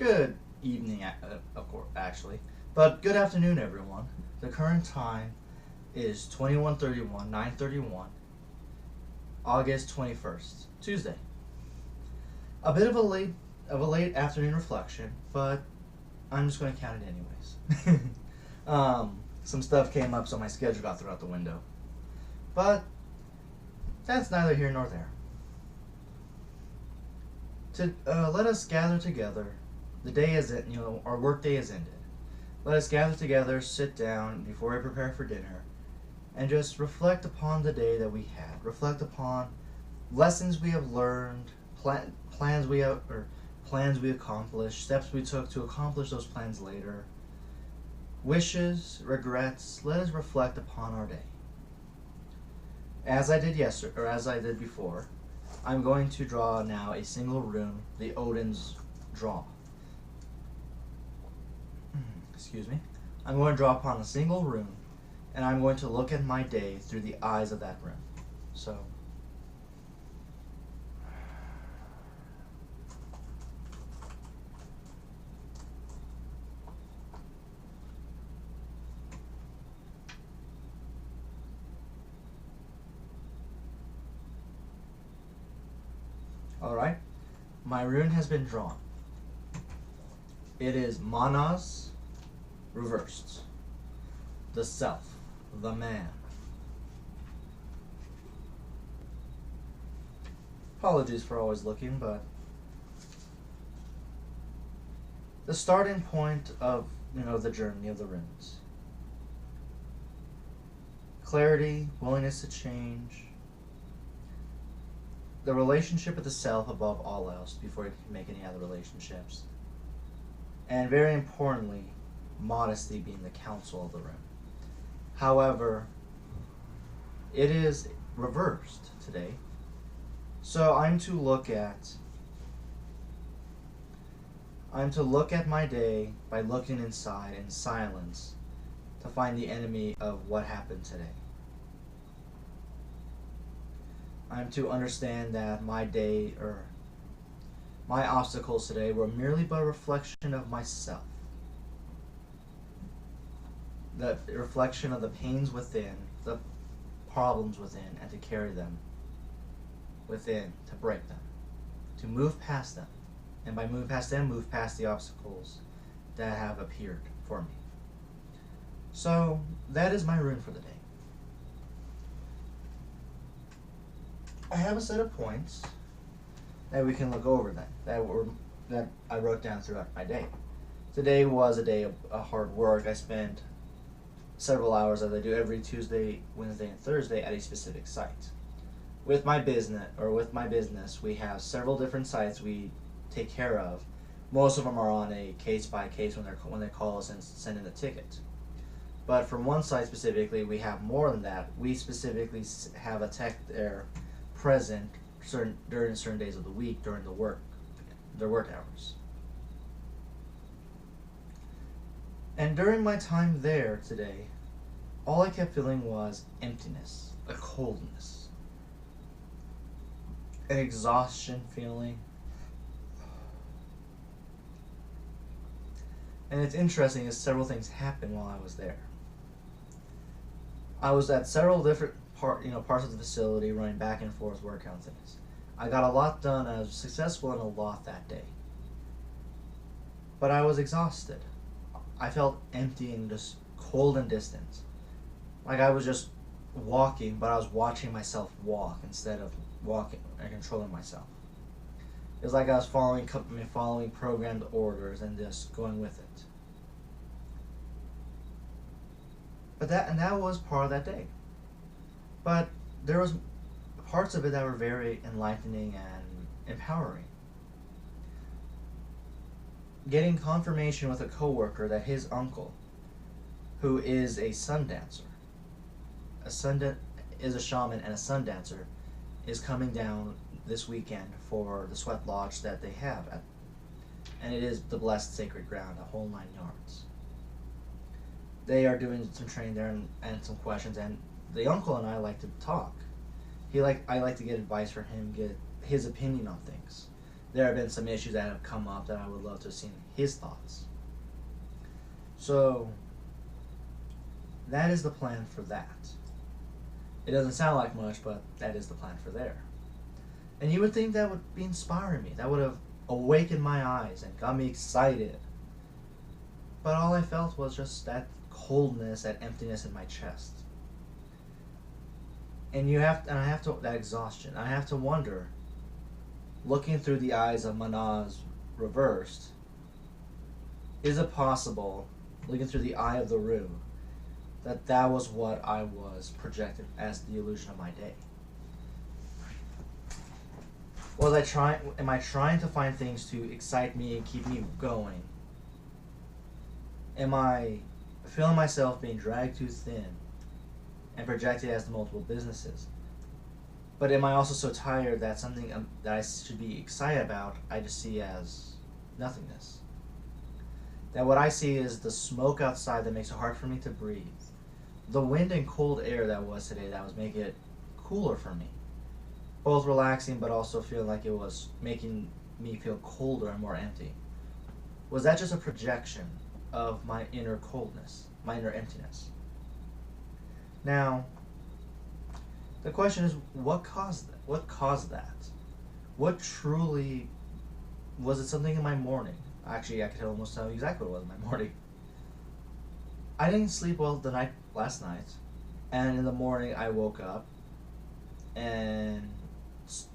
Good evening, of course, actually. But good afternoon, everyone. The current time is 21:31, 9:31, August 21st, Tuesday. A bit of a late afternoon reflection, but I'm just going to count it anyways. Some stuff came up, so my schedule got thrown out the window. But that's neither here nor there. Let us gather together. The day is our work day is ended. Let us gather together, sit down before we prepare for dinner, and just reflect upon the day that we had. Reflect upon lessons we have learned, plans we accomplished, steps we took to accomplish those plans later, wishes, regrets. Let us reflect upon our day. As I did yesterday, or as I did before, I'm going to draw now a single rune, the Odin's Draw. Excuse me. I'm going to draw upon a single rune, and I'm going to look at my day through the eyes of that rune. So, alright, my rune has been drawn. It is Manas reversed. The self, the man. Apologies for always looking, but the starting point of the journey of the runes. Clarity, willingness to change, the relationship with the self above all else before you can make any other relationships. And very importantly, modesty being the counsel of the rune. However, it is reversed today. So I'm to look at my day by looking inside in silence to find the enemy of what happened today. I'm to understand that my day, or my obstacles today, were merely but a reflection of myself. The reflection of the pains within, the problems within, and to carry them within, to break them, to move past them. And by moving past them, move past the obstacles that have appeared for me. So, that is my rune for the day. I have a set of points that we can look over that I wrote down throughout my day. Today was a day of hard work. I spent several hours, as I do every Tuesday, Wednesday, and Thursday, at a specific site. With my business, we have several different sites we take care of. Most of them are on a case by case when they call us and send in a ticket. But from one site specifically, we have more than that. We specifically have a tech there present during certain days of the week during their work hours. And during my time there today, all I kept feeling was emptiness, a coldness, an exhaustion feeling. And it's interesting as several things happened while I was there. I was at several different parts of the facility running back and forth work on things. I got a lot done. I was successful in a lot that day. But I was exhausted. I felt empty and just cold and distant. Like I was just walking, but I was watching myself walk instead of walking and controlling myself. It was like I was following programmed orders and just going with it. But that was part of that day. But there was parts of it that were very enlightening and empowering. Getting confirmation with a coworker that his uncle, who is a sun dancer, is a shaman and a sun dancer, is coming down this weekend for the sweat lodge that they have and it is the blessed sacred ground, a whole 9 yards. They are doing some training there and some questions, and the uncle and I like to talk. I like to get advice from him, get his opinion on things. there have been some issues that have come up that I would love to have seen his thoughts. So that is the plan for that. It doesn't sound like much, but that is the plan for there. And you would think that would be inspiring me. That would have awakened my eyes and got me excited. But all I felt was just that coldness, that emptiness in my chest. And I have to, that exhaustion. I have to wonder, looking through the eyes of Manaz reversed, is it possible, looking through the eye of the Rue, that was what I was projected as the illusion of my day? Am I trying to find things to excite me and keep me going? Am I feeling myself being dragged too thin and projected as the multiple businesses? But am I also so tired that something that I should be excited about, I just see as nothingness? That what I see is the smoke outside that makes it hard for me to breathe. The wind and cold air that was today that was making it cooler for me. Both relaxing, but also feeling like it was making me feel colder and more empty. Was that just a projection of my inner coldness, my inner emptiness? Now, the question is, what caused that? What caused that? What truly, was it something in my morning? Actually, I could almost tell you exactly what it was in my morning. I didn't sleep well last night, and in the morning I woke up and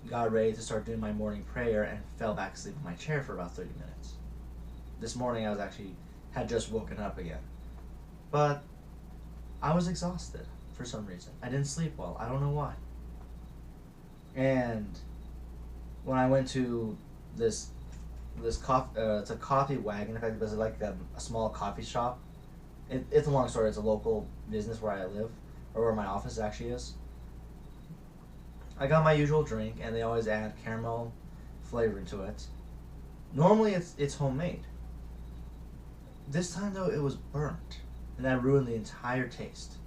got ready to start doing my morning prayer and fell back asleep in my chair for about 30 minutes. This morning I had just woken up again. But I was exhausted for some reason. I didn't sleep well. I don't know why. And when I went to this coffee, it's a coffee wagon. In fact, it's like a small coffee shop. It's a long story. It's a local business where I live, or where my office actually is. I got my usual drink, and they always add caramel flavoring to it. Normally, it's homemade. This time, though, it was burnt, and that ruined the entire taste.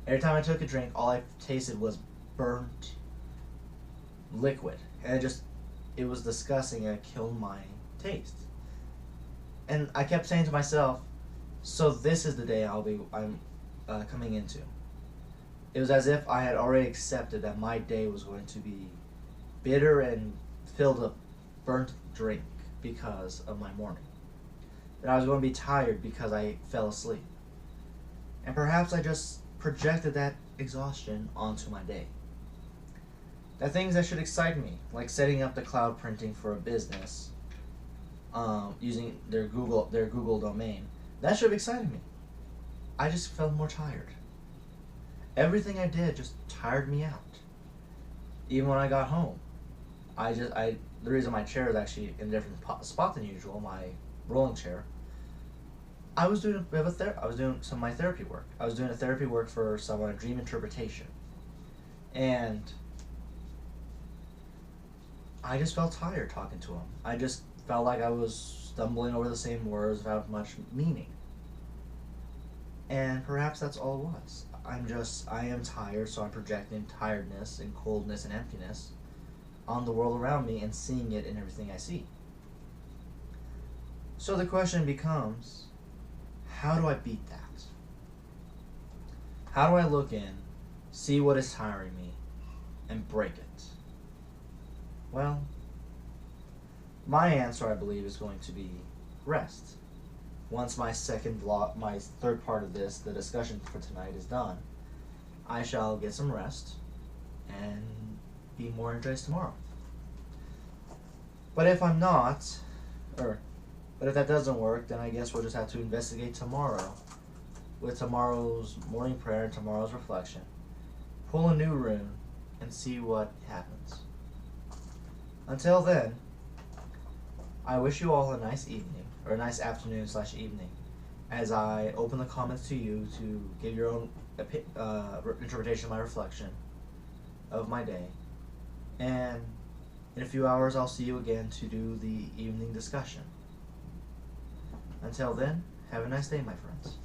Every time I took a drink, all I tasted was burnt liquid, and it was disgusting, and it killed my taste. And I kept saying to myself, so this is the day I'm coming into. It was as if I had already accepted that my day was going to be bitter and filled with burnt drink because of my morning. That I was going to be tired because I fell asleep. And perhaps I just projected that exhaustion onto my day. That things that should excite me, like setting up the cloud printing for a business, using their Google domain, that should have excited me. I just felt more tired. Everything I did just tired me out. Even when I got home, the reason my chair is actually in a different spot than usual, my rolling chair, I was doing some of my therapy work. I was doing a therapy work for someone, a dream interpretation. And I just felt tired talking to him. I just felt like I was stumbling over the same words without much meaning. And perhaps that's all it was. I am tired, so I'm projecting tiredness and coldness and emptiness on the world around me and seeing it in everything I see. So the question becomes, how do I beat that? How do I look in, see what is tiring me, and break it? Well, my answer, I believe, is going to be rest. Once my third part of this, the discussion for tonight, is done, I shall get some rest and be more energized tomorrow. But if I'm not, but if that doesn't work, then I guess we'll just have to investigate tomorrow with tomorrow's morning prayer and tomorrow's reflection. Pull a new rune and see what happens. Until then, I wish you all a nice evening, or a nice afternoon/evening, as I open the comments to you to give your own interpretation of my reflection of my day. And in a few hours, I'll see you again to do the evening discussion. Until then, have a nice day, my friends.